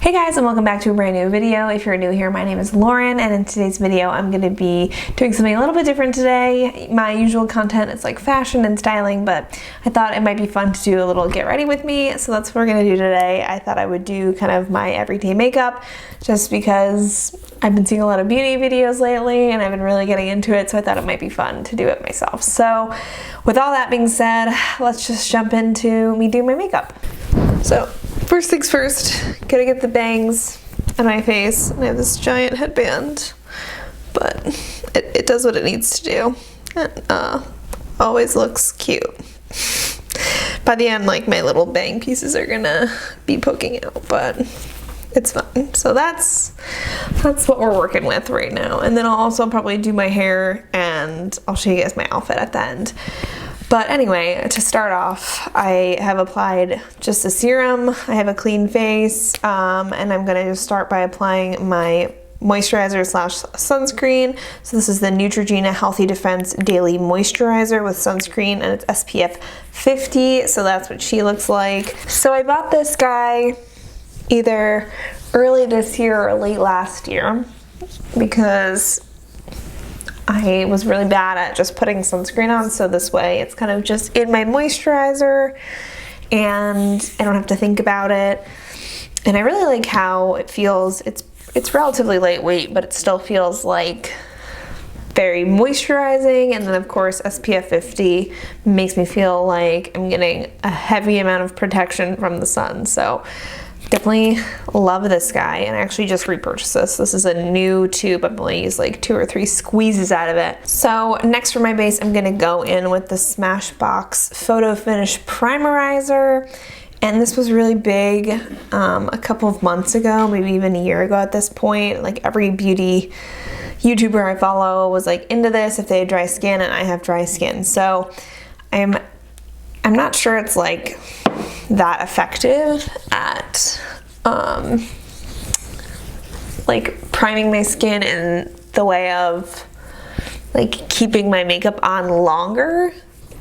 Hey guys, and welcome back to a brand new video. If you're new here, my name is Lauren, and in today's video I'm going to be doing something a little bit different today. My usual content is like fashion and styling, but I thought it might be fun to do a little get ready with me, so that's what we're going to do today. I thought I would do kind of my everyday makeup just because I've been seeing a lot of beauty videos lately and I've been really getting into it, so I thought it might be fun to do it myself. So with all that being said, let's just jump into me doing my makeup. So first things first, gotta get the bangs on my face. I have this giant headband, but it does what it needs to do. And always looks cute. By the end, like, my little bang pieces are gonna be poking out, but it's fine. So that's what we're working with right now. And then I'll also probably do my hair and I'll show you guys my outfit at the end. But anyway, to start off, I have applied just a serum. I have a clean face, and I'm gonna just start by applying my moisturizer slash sunscreen. So this is the Neutrogena Healthy Defense Daily Moisturizer with sunscreen, and it's SPF 50, so that's what she looks like. So I bought this guy either early this year or late last year because I was really bad at just putting sunscreen on, so this way it's kind of just in my moisturizer and I don't have to think about it. And I really like how it feels. It's relatively lightweight, but it still feels like very moisturizing. And then of course SPF 50 makes me feel like I'm getting a heavy amount of protection from the sun. So definitely love this guy, and I actually just repurchased this. This is a new tube. I've only used like 2 or 3 squeezes out of it. So next for my base, I'm gonna go in with the Smashbox Photo Finish Primerizer. And this was really big a couple of months ago, maybe even a year ago at this point. Like, every beauty YouTuber I follow was like into this if they had dry skin, and I have dry skin. So I'm not sure it's like that effective at like priming my skin in the way of like keeping my makeup on longer,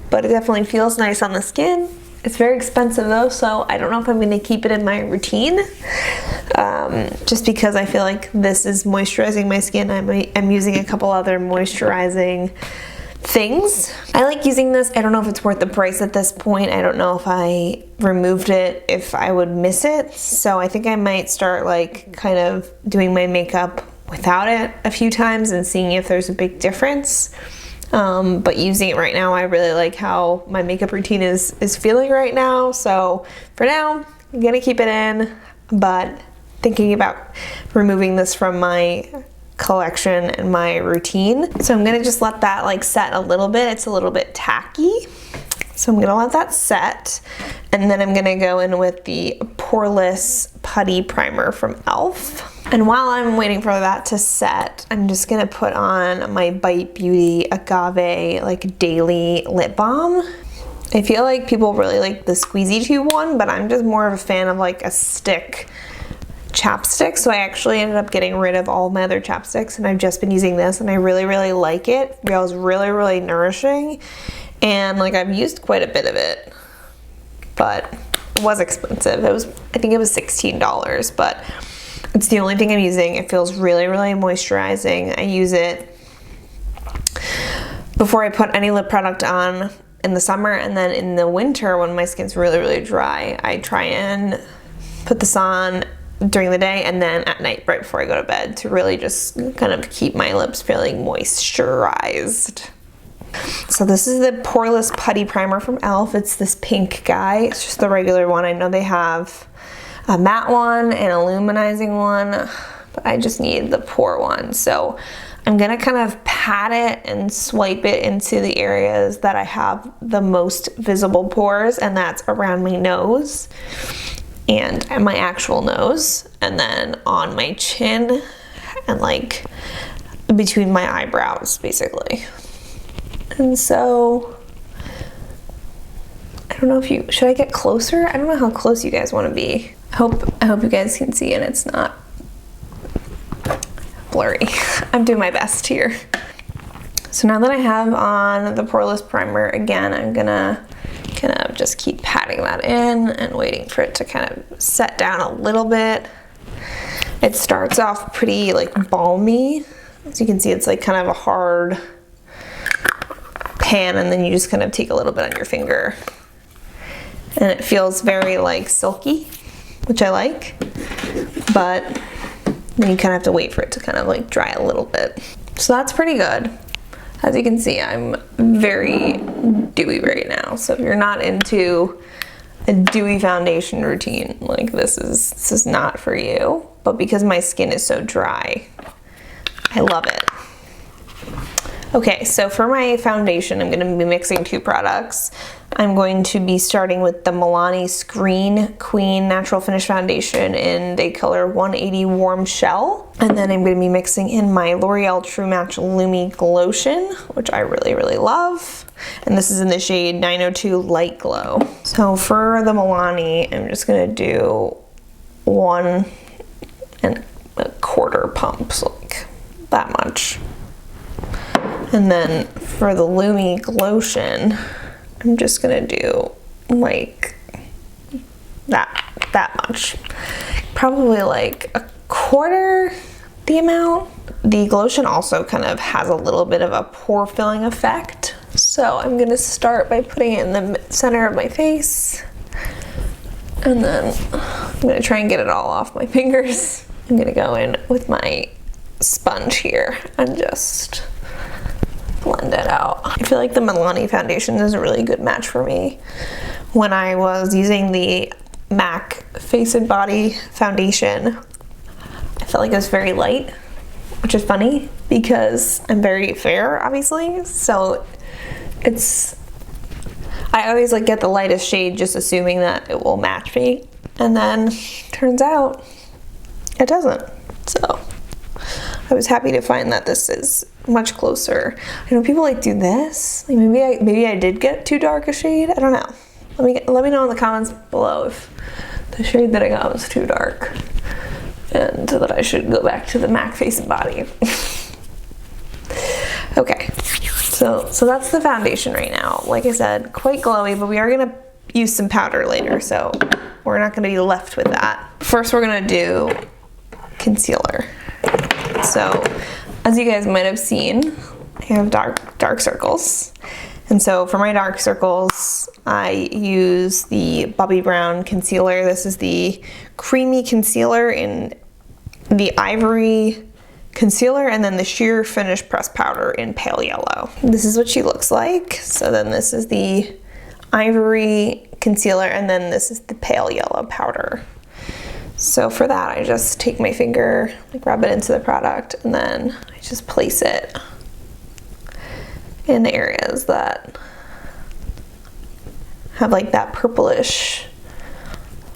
but it definitely feels nice on the skin. It's very expensive though, so I don't know if I'm going to keep it in my routine, just because I feel like this is moisturizing my skin. I'm using a couple other moisturizing things. I like using this. I don't know if it's worth the price at this point. I don't know if I removed it, if I would miss it. So I think I might start like kind of doing my makeup without it a few times and seeing if there's a big difference. But using it right now, I really like how my makeup routine is feeling right now. So for now, I'm gonna keep it in, but thinking about removing this from my collection and my routine. So I'm gonna just let that like set a little bit. It's a little bit tacky, so I'm gonna let that set, and then I'm gonna go in with the Poreless Putty Primer from e.l.f. And while I'm waiting for that to set, I'm just gonna put on my Bite Beauty Agave like daily lip balm. I feel like people really like the squeezy tube one, but I'm just more of a fan of like a stick chapstick, so I actually ended up getting rid of all my other chapsticks, and I've just been using this, and I really like it. It feels really nourishing, and like I've used quite a bit of it, but it was expensive. I think it was $16, but it's the only thing I'm using. It feels really moisturizing. I use it before I put any lip product on in the summer, and then in the winter when my skin's really dry, I try and put this on during the day and then at night right before I go to bed to really just kind of keep my lips feeling moisturized. So this is the Poreless Putty Primer from e.l.f. It's this pink guy. It's just the regular one. I know they have a matte one and a luminizing one, but I just need the pore one. So I'm gonna kind of pat it and swipe it into the areas that I have the most visible pores, and that's around my nose and my actual nose, and then on my chin and like between my eyebrows basically. And so I don't know if should I get closer? I don't know how close you guys want to be. I hope you guys can see and it's not blurry. I'm doing my best here. So now that I have on the Poreless primer, again, I'm gonna kind of just keep patting that in and waiting for it to kind of set down a little bit. It starts off pretty like balmy. As you can see, it's like kind of a hard pan, and then you just kind of take a little bit on your finger. And it feels very like silky, which I like, but then you kind of have to wait for it to kind of like dry a little bit. So that's pretty good. As you can see, I'm very dewy right now. So if you're not into a dewy foundation routine, like this is not for you. But because my skin is so dry, I love it. Okay, so for my foundation, I'm gonna be mixing two products. I'm going to be starting with the Milani Screen Queen Natural Finish Foundation in the color 180 Warm Shell. And then I'm gonna be mixing in my L'Oreal True Match Lumi Glotion, which I really, really love. And this is in the shade 902 Light Glow. So for the Milani, I'm just gonna do 1 1/4 pumps, like that much. And then for the Lumi Glotion, I'm just gonna do like that much. Probably like 1/4 the amount. The Glotion also kind of has a little bit of a pore filling effect. So I'm gonna start by putting it in the center of my face. And then I'm gonna try and get it all off my fingers. I'm gonna go in with my sponge here and just blend it out. I feel like the Milani foundation is a really good match for me. When I was using the MAC Face and Body foundation, I felt like it was very light, which is funny because I'm very fair, obviously. So I always like get the lightest shade just assuming that it will match me. And then turns out it doesn't. So I was happy to find that this is much closer. I know people like do this. Like maybe I did get too dark a shade. I don't know. Let me know in the comments below if the shade that I got was too dark and that I should go back to the MAC Face and Body. Okay, so that's the foundation right now. Like I said, quite glowy, but we are gonna use some powder later, so we're not gonna be left with that. First, we're gonna do concealer. So, as you guys might have seen, I have dark circles. And so for my dark circles, I use the Bobbi Brown concealer. This is the creamy concealer in the Ivory concealer, and then the sheer finish pressed powder in pale yellow. This is what she looks like. So then this is the Ivory concealer, and then this is the pale yellow powder. So for that, I just take my finger, like rub it into the product, and then I just place it in the areas that have like that purplish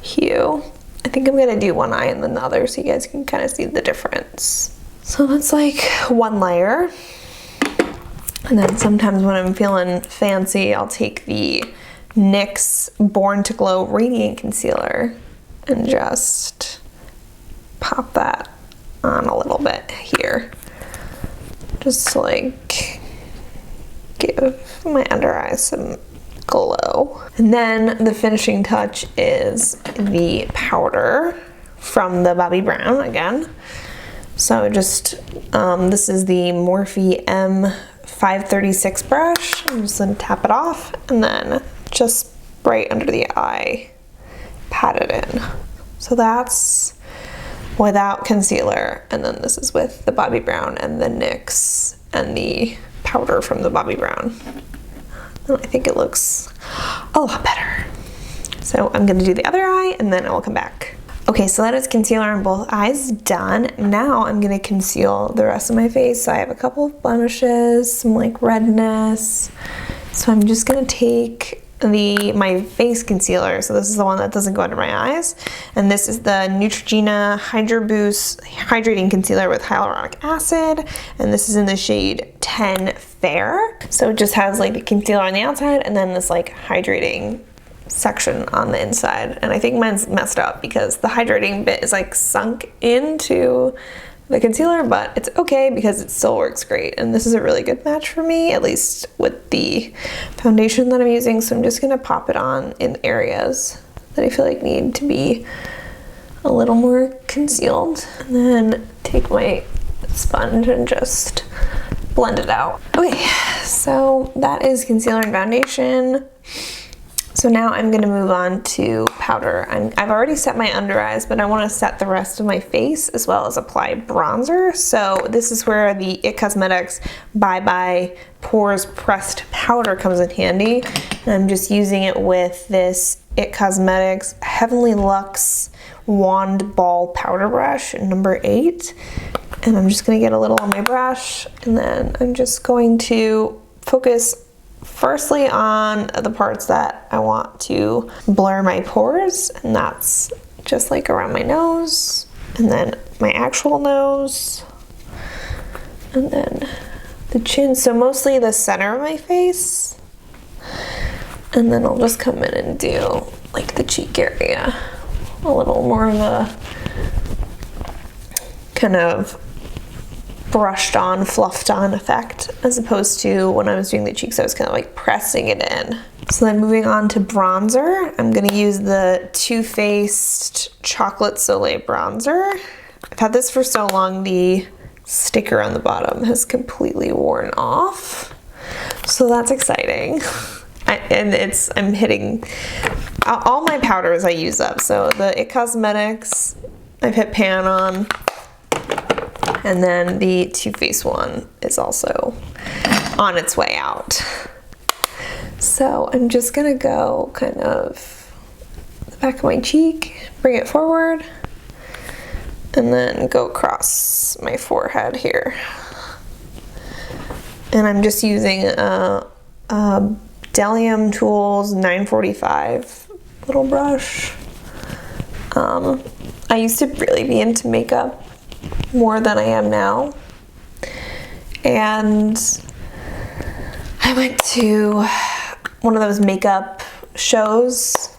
hue. I think I'm gonna do one eye and then the other so you guys can kind of see the difference. So that's like one layer. And then sometimes when I'm feeling fancy, I'll take the NYX Born to Glow Radiant Concealer and just pop that on a little bit here. Just to like give my under eyes some glow. And then the finishing touch is the powder from the Bobbi Brown again. So just, this is the Morphe M536 brush. I'm just gonna tap it off and then just right under the eye, pat it in. So that's without concealer. And then this is with the Bobbi Brown and the NYX and the powder from the Bobbi Brown. And I think it looks a lot better. So I'm gonna do the other eye and then I will come back. Okay, so that is concealer on both eyes done. Now I'm gonna conceal the rest of my face. So I have a couple of blemishes, some like redness. So I'm just gonna take my face concealer. So this is the one that doesn't go under my eyes. And this is the Neutrogena Hydra Boost Hydrating Concealer with Hyaluronic Acid. And this is in the shade 10 Fair. So it just has like the concealer on the outside and then this like hydrating section on the inside. And I think mine's messed up because the hydrating bit is like sunk into the concealer, but it's okay because it still works great. And this is a really good match for me, at least with the foundation that I'm using. So I'm just gonna pop it on in areas that I feel like need to be a little more concealed. And then take my sponge and just blend it out. Okay, so that is concealer and foundation. So now I'm gonna move on to powder. I've already set my under eyes, but I wanna set the rest of my face as well as apply bronzer. So this is where the IT Cosmetics Bye Bye Pores Pressed Powder comes in handy. And I'm just using it with this IT Cosmetics Heavenly Luxe Wand Ball Powder Brush, number 8. And I'm just gonna get a little on my brush, and then I'm just going to focus firstly on the parts that I want to blur my pores, and that's just like around my nose, and then my actual nose, and then the chin, so mostly the center of my face, and then I'll just come in and do like the cheek area, a little more of a kind of brushed on, fluffed on effect, as opposed to when I was doing the cheeks, I was kind of like pressing it in. So then moving on to bronzer, I'm gonna use the Too Faced Chocolate Soleil bronzer. I've had this for so long, the sticker on the bottom has completely worn off. So that's exciting. I'm hitting, all my powders I use up. So the IT Cosmetics, I've hit pan on. And then the Too Faced one is also on its way out. So I'm just gonna go kind of the back of my cheek, bring it forward, and then go across my forehead here. And I'm just using a Delium Tools 945 little brush. I used to really be into makeup more than I am now, and I went to one of those makeup shows.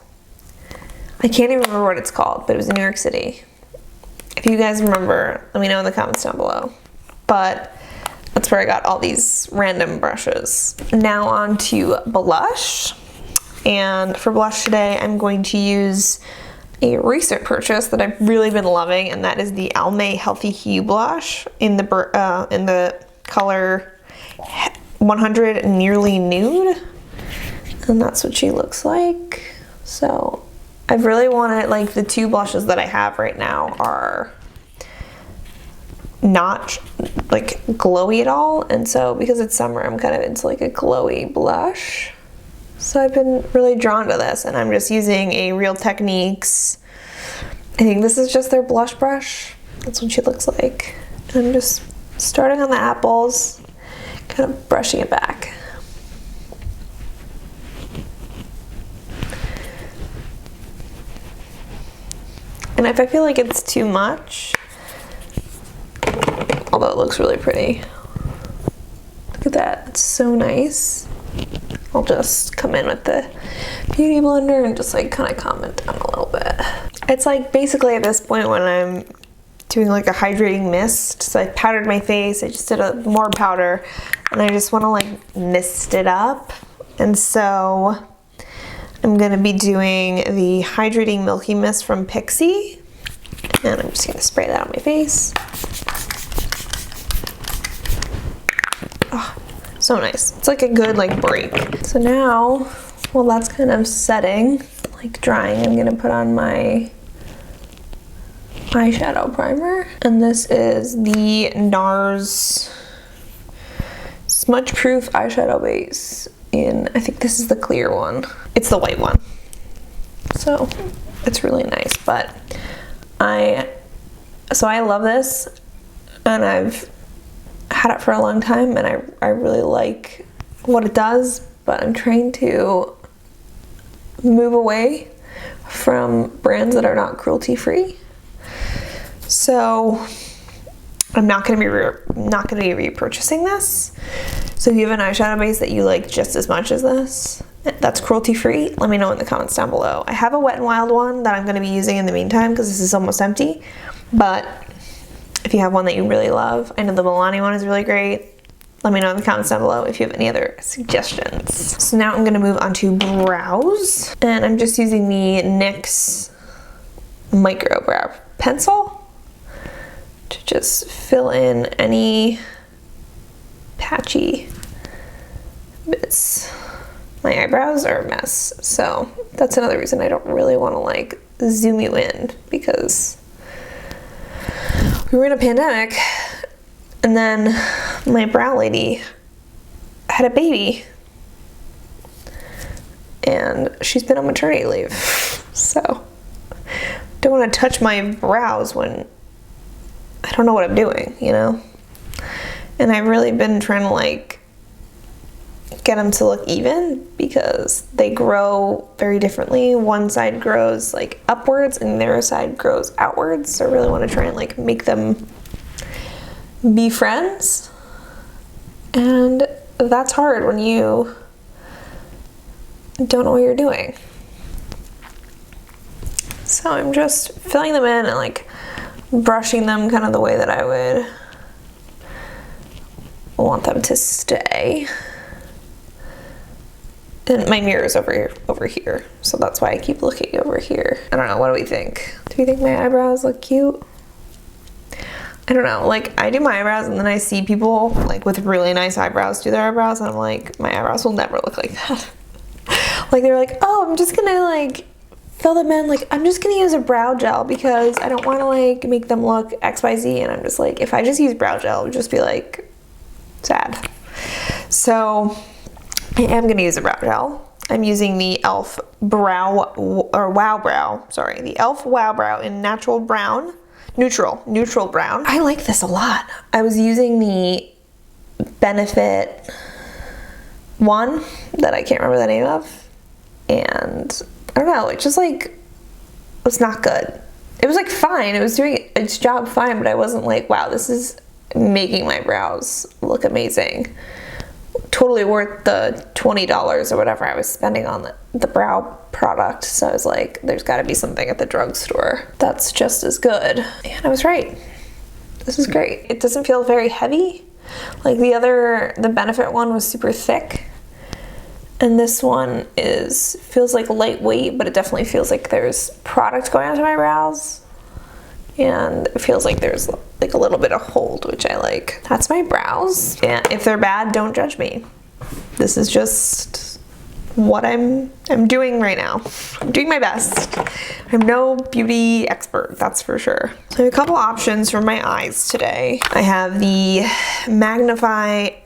I can't even remember what it's called, but it was in New York City. If you guys remember, let me know in the comments down below. But that's where I got all these random brushes. Now on to blush, and for blush today I'm going to use a recent purchase that I've really been loving, and that is the Almay Healthy Hue blush in the color 100 Nearly Nude, and that's what she looks like. So I've really wanted, like, the two blushes that I have right now are not like glowy at all, and so because it's summer I'm kind of into like a glowy blush. So I've been really drawn to this, and I'm just using a Real Techniques, I think this is just their blush brush. That's what she looks like. And I'm just starting on the apples, kind of brushing it back. And if I feel like it's too much, although it looks really pretty. Look at that, it's so nice. I'll just come in with the beauty blender and just like kind of calm it down a little bit. It's like basically at this point when I'm doing like a hydrating mist. So I powdered my face, I just did more powder, and I just want to like mist it up. And so I'm gonna be doing the Hydrating Milky Mist from Pixi, and I'm just gonna spray that on my face. Oh, so nice. It's like a good like break. So now, while that's kind of setting, like drying, I'm gonna put on my eyeshadow primer, and this is the NARS Smudge Proof Eyeshadow Base in, I think this is the clear one. It's the white one. So it's really nice, but I love this, and I've had it for a long time, and I really like what it does, but I'm trying to move away from brands that are not cruelty free. So I'm not going to be repurchasing this. So if you have an eyeshadow base that you like just as much as this, that's cruelty free, let me know in the comments down below. I have a Wet n Wild one that I'm going to be using in the meantime because this is almost empty, but if you have one that you really love, I know the Milani one is really great. Let me know in the comments down below if you have any other suggestions. So now I'm going to move on to brows, and I'm just using the NYX micro brow pencil to just fill in any patchy bits. My eyebrows are a mess, so that's another reason I don't really want to like zoom you in, because we were in a pandemic and then my brow lady had a baby and she's been on maternity leave, so don't want to touch my brows when I don't know what I'm doing, you know? And I've really been trying to like get them to look even, because they grow very differently. One side grows like upwards and the other side grows outwards, so I really want to try and like make them be friends, and that's hard when you don't know what you're doing. So I'm just filling them in and like brushing them kind of the way that I would want them to stay. And my mirror is over here, so that's why I keep looking over here. I don't know, what do we think? Do we think my eyebrows look cute? I don't know, like I do my eyebrows and then I see people like with really nice eyebrows do their eyebrows and I'm like, my eyebrows will never look like that. Like they're like, oh, I'm just gonna like fill them in, like I'm just gonna use a brow gel because I don't want to like make them look XYZ, and I'm just like, if I just use brow gel, it would just be like sad. So I am gonna use a brow gel. I'm using the e.l.f. Wow Brow, sorry, the e.l.f. Wow Brow in natural brown, neutral brown. I like this a lot. I was using the Benefit one that I can't remember the name of, and I don't know, it just like was not good. It was like fine, it was doing its job fine, but I wasn't like, wow, this is making my brows look amazing. Totally worth the $20 or whatever I was spending on the brow product. So I was like, there's got to be something at the drugstore that's just as good. And I was right. This is great. It doesn't feel very heavy. Like the Benefit one was super thick. And this one feels like lightweight, but it definitely feels like there's product going onto my brows. And it feels like there's like a little bit of hold, which I like. That's my brows. And if they're bad, don't judge me. This is just what I'm doing right now. I'm doing my best. I'm no beauty expert, that's for sure. So I have a couple options for my eyes today. I have the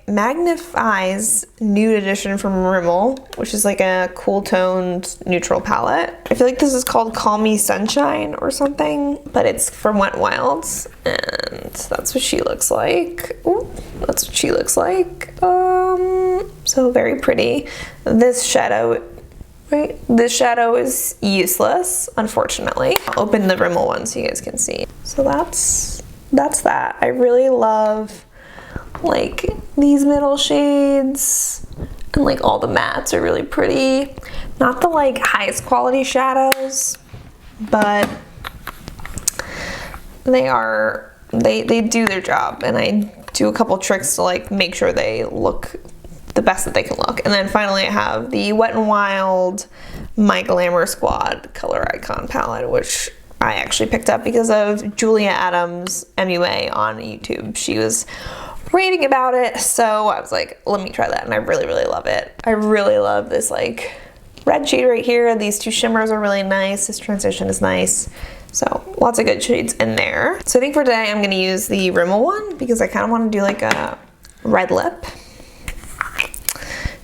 Magnifies Nude Edition from Rimmel, which is like a cool toned neutral palette. I feel like this is called Call Me Sunshine or something, but it's from Wet n Wild's, and that's what she looks like. Ooh, that's what she looks like. So very pretty. This shadow is useless, unfortunately. I'll open the Rimmel one so you guys can see. So that's that. I really love like these middle shades, and like all the mattes are really pretty. Not the like highest quality shadows, but they do their job, and I do a couple tricks to like make sure they look the best that they can look. And then finally I have the Wet n Wild My Glamour Squad Color Icon palette, which I actually picked up because of Julia Adams MUA on YouTube. She was raving about it, so I was like, let me try that, and I really love it. I really love this like red shade right here. These two shimmers are really nice. This transition is nice. So lots of good shades in there. So I think for today I'm gonna use the Rimmel one because I kind of want to do like a red lip.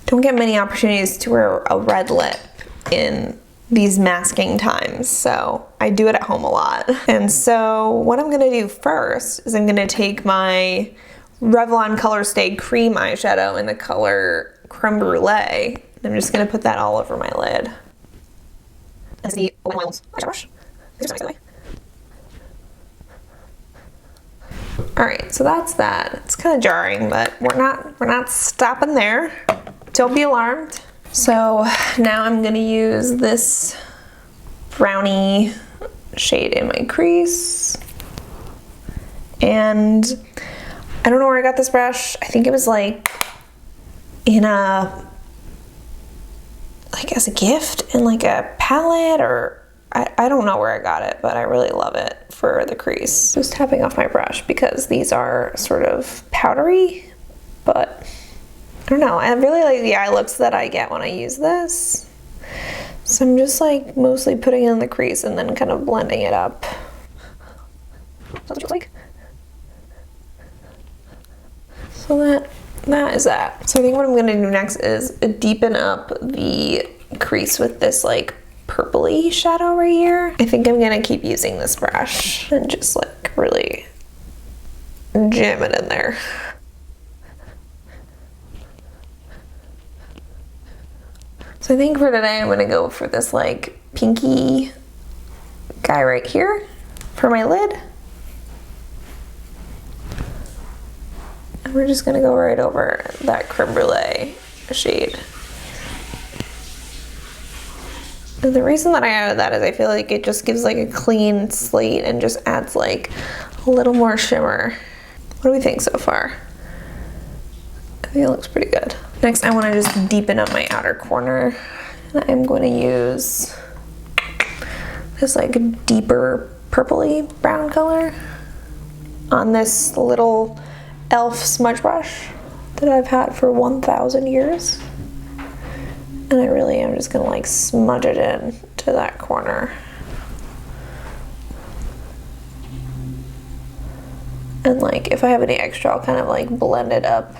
Don't get many opportunities to wear a red lip in these masking times, so I do it at home a lot. And so what I'm gonna do first is I'm gonna take my Revlon Color Stay Cream eyeshadow in the color Creme Brulee. I'm just gonna put that all over my lid. That's the Wet n Wild's eyeshadow brush. All right, so that's that. It's kind of jarring, but we're not stopping there. Don't be alarmed. So now I'm gonna use this brownie shade in my crease. And I don't know where I got this brush. I think it was like in as a gift in like a palette, or I don't know where I got it, but I really love it for the crease. Just tapping off my brush because these are sort of powdery, but I don't know. I really like the eye looks that I get when I use this. So I'm just like mostly putting it in the crease and then kind of blending it up. That's what it looks like. So that is that. So I think what I'm gonna do next is deepen up the crease with this like purpley shadow right here. I think I'm gonna keep using this brush and just like really jam it in there. So I think for today I'm gonna go for this like pinky guy right here for my lid. And we're just gonna go right over that creme brulee shade. And the reason that I added that is I feel like it just gives like a clean slate and just adds like a little more shimmer. What do we think so far? I think it looks pretty good. Next, I want to just deepen up my outer corner. And I'm going to use this like deeper purpley brown color on this little e.l.f. smudge brush that I've had for 1,000 years. And I really am just gonna like smudge it in to that corner. And like if I have any extra, I'll kind of like blend it up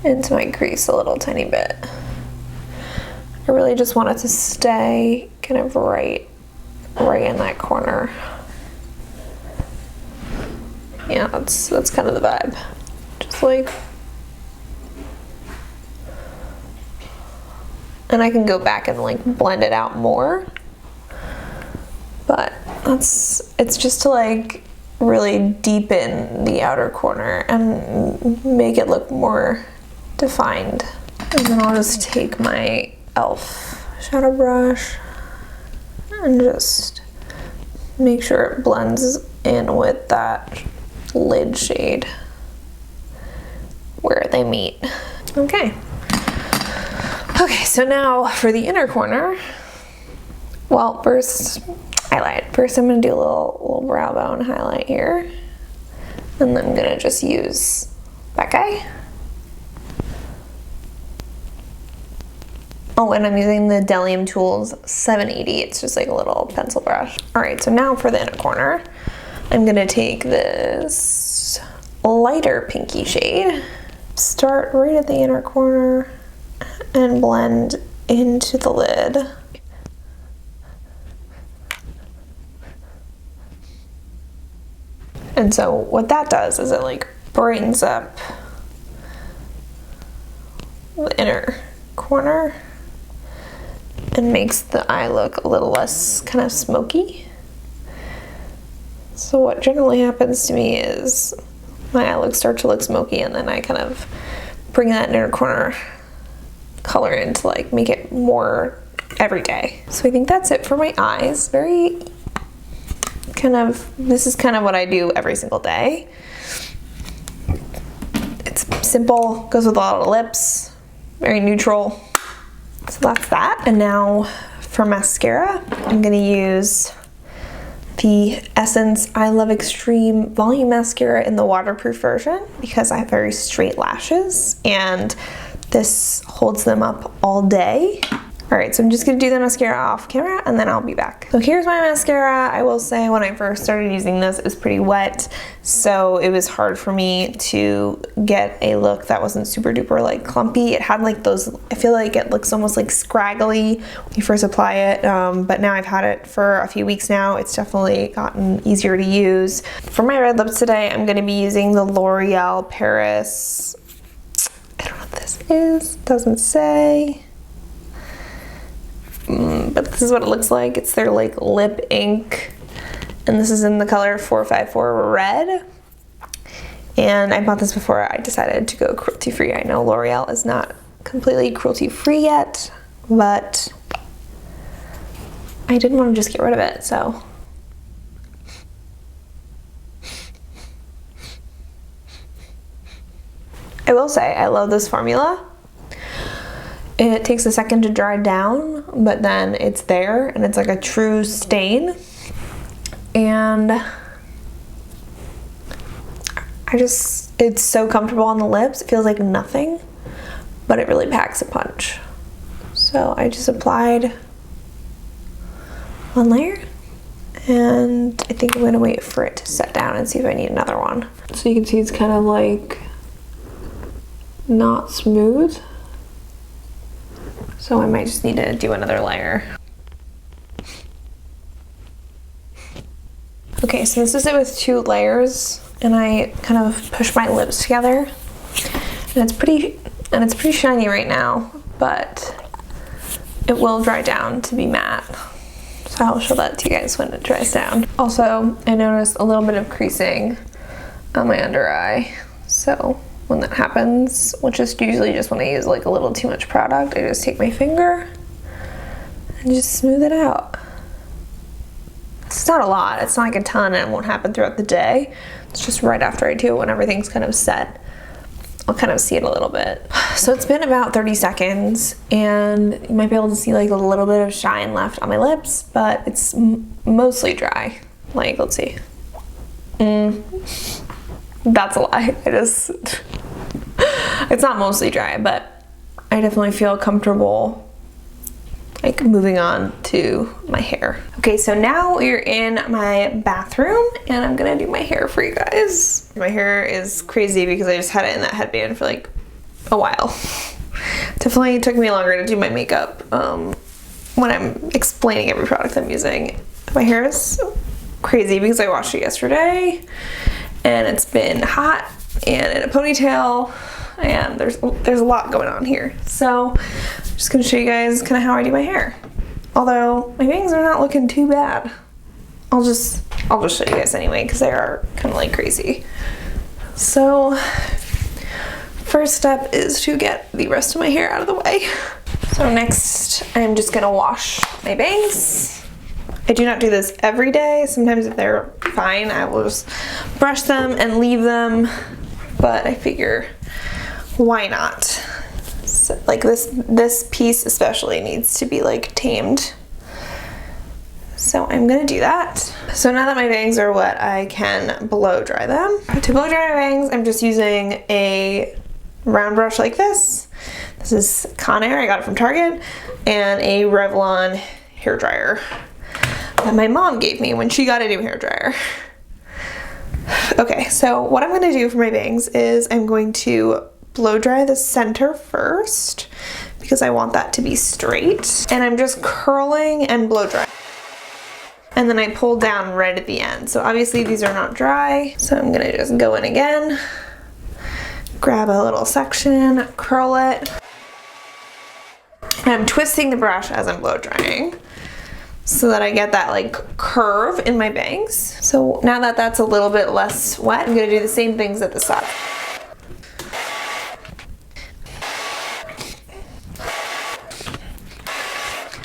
into my crease a little tiny bit. I really just want it to stay kind of right in that corner. Yeah, that's kind of the vibe. Just like, and I can go back and like blend it out more, but it's just to like really deepen the outer corner and make it look more defined. And then I'll just take my e.l.f. shadow brush and just make sure it blends in with that lid shade where they meet. Okay. Okay, so now for the inner corner, well, first, highlight. First I'm gonna do a little brow bone highlight here. And then I'm gonna just use that guy. Oh, and I'm using the Delium Tools 780. It's just like a little pencil brush. All right, so now for the inner corner, I'm gonna take this lighter pinky shade, start right at the inner corner, and blend into the lid. And so what that does is it like brightens up the inner corner and makes the eye look a little less kind of smoky. So what generally happens to me is my eye starts to look smoky, and then I kind of bring that inner corner color in to like make it more everyday. So I think that's it for my eyes. Very kind of, this is kind of what I do every single day. It's simple, goes with a lot of lips, very neutral. So that's that. And now for mascara, I'm gonna use the Essence I Love Extreme Volume Mascara in the waterproof version because I have very straight lashes and this holds them up all day. All right, so I'm just gonna do the mascara off camera and then I'll be back. So here's my mascara. I will say when I first started using this, it was pretty wet, so it was hard for me to get a look that wasn't super duper like clumpy. It had like those, I feel like it looks almost like scraggly when you first apply it, but now I've had it for a few weeks now. It's definitely gotten easier to use. For my red lips today, I'm gonna be using the L'Oreal Paris, I don't know what this is, doesn't say. But this is what it looks like. It's their like lip ink, and this is in the color 454 red. And I bought this before I decided to go cruelty free. I know L'Oreal is not completely cruelty free yet, but I didn't want to just get rid of it, so. I will say I love this formula. It takes a second to dry down, but then it's there and it's like a true stain. And it's so comfortable on the lips. It feels like nothing, but it really packs a punch. So I just applied one layer, and I think I'm gonna wait for it to set down and see if I need another one. So you can see it's kind of like not smooth. So I might just need to do another layer. Okay, so this is it with 2 layers, and I kind of push my lips together, and it's pretty shiny right now, but it will dry down to be matte. So I'll show that to you guys when it dries down. Also, I noticed a little bit of creasing on my under eye. So when that happens, which is usually just when I use like a little too much product, I just take my finger and just smooth it out. It's not a lot, it's not like a ton, and it won't happen throughout the day. It's just right after I do it when everything's kind of set. I'll kind of see it a little bit. So it's been about 30 seconds, and you might be able to see like a little bit of shine left on my lips, but it's mostly dry. Like, let's see. That's a lie. It's not mostly dry, but I definitely feel comfortable like moving on to my hair. Okay, so now we're in my bathroom, and I'm gonna do my hair for you guys. My hair is crazy because I just had it in that headband for like a while. Definitely took me longer to do my makeup when I'm explaining every product I'm using. My hair is crazy because I washed it yesterday, and it's been hot and in a ponytail, and there's a lot going on here. So I'm just gonna show you guys kind of how I do my hair. Although my bangs are not looking too bad. I'll just show you guys anyway because they are kind of like crazy. So first step is to get the rest of my hair out of the way. So next I'm just gonna wash my bangs. I do not do this every day. Sometimes if they're fine, I will just brush them and leave them, but I figure why not? So, like this piece especially needs to be like tamed. So I'm gonna do that. So now that my bangs are wet, I can blow dry them. To blow dry my bangs, I'm just using a round brush like this. This is Conair, I got it from Target, and a Revlon hair dryer that my mom gave me when she got a new hair dryer. Okay, so what I'm gonna do for my bangs is I'm going to blow dry the center first because I want that to be straight. And I'm just curling and blow dry. And then I pull down right at the end. So obviously these are not dry. So I'm gonna just go in again, grab a little section, curl it. And I'm twisting the brush as I'm blow drying so that I get that like curve in my bangs. So now that that's a little bit less wet, I'm gonna do the same things at the side.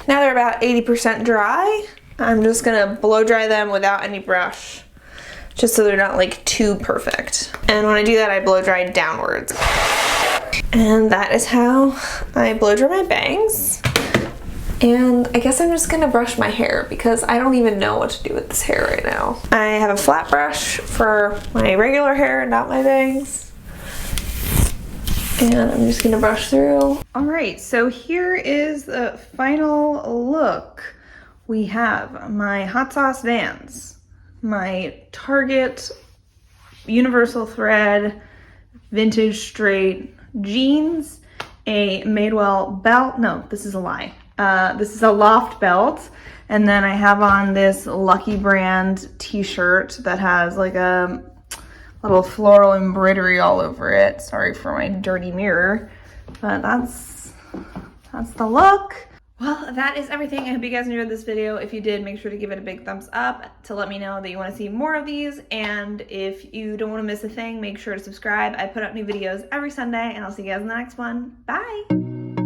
Now they're about 80% dry. I'm just gonna blow dry them without any brush, just so they're not like too perfect. And when I do that, I blow dry downwards. And that is how I blow dry my bangs. And I guess I'm just gonna brush my hair because I don't even know what to do with this hair right now. I have a flat brush for my regular hair, not my bangs. And I'm just gonna brush through. All right, so here is the final look. We have my hot sauce Vans, my Target universal thread vintage straight jeans, a Madewell belt. No, this is a lie. This is a loft belt. And then I have on this Lucky Brand t-shirt that has like a little floral embroidery all over it. Sorry for my dirty mirror, but that's the look. Well, that is everything. I hope you guys enjoyed this video. If you did, make sure to give it a big thumbs up to let me know that you want to see more of these. And if you don't want to miss a thing, make sure to subscribe. I put out new videos every Sunday, and I'll see you guys in the next one. Bye!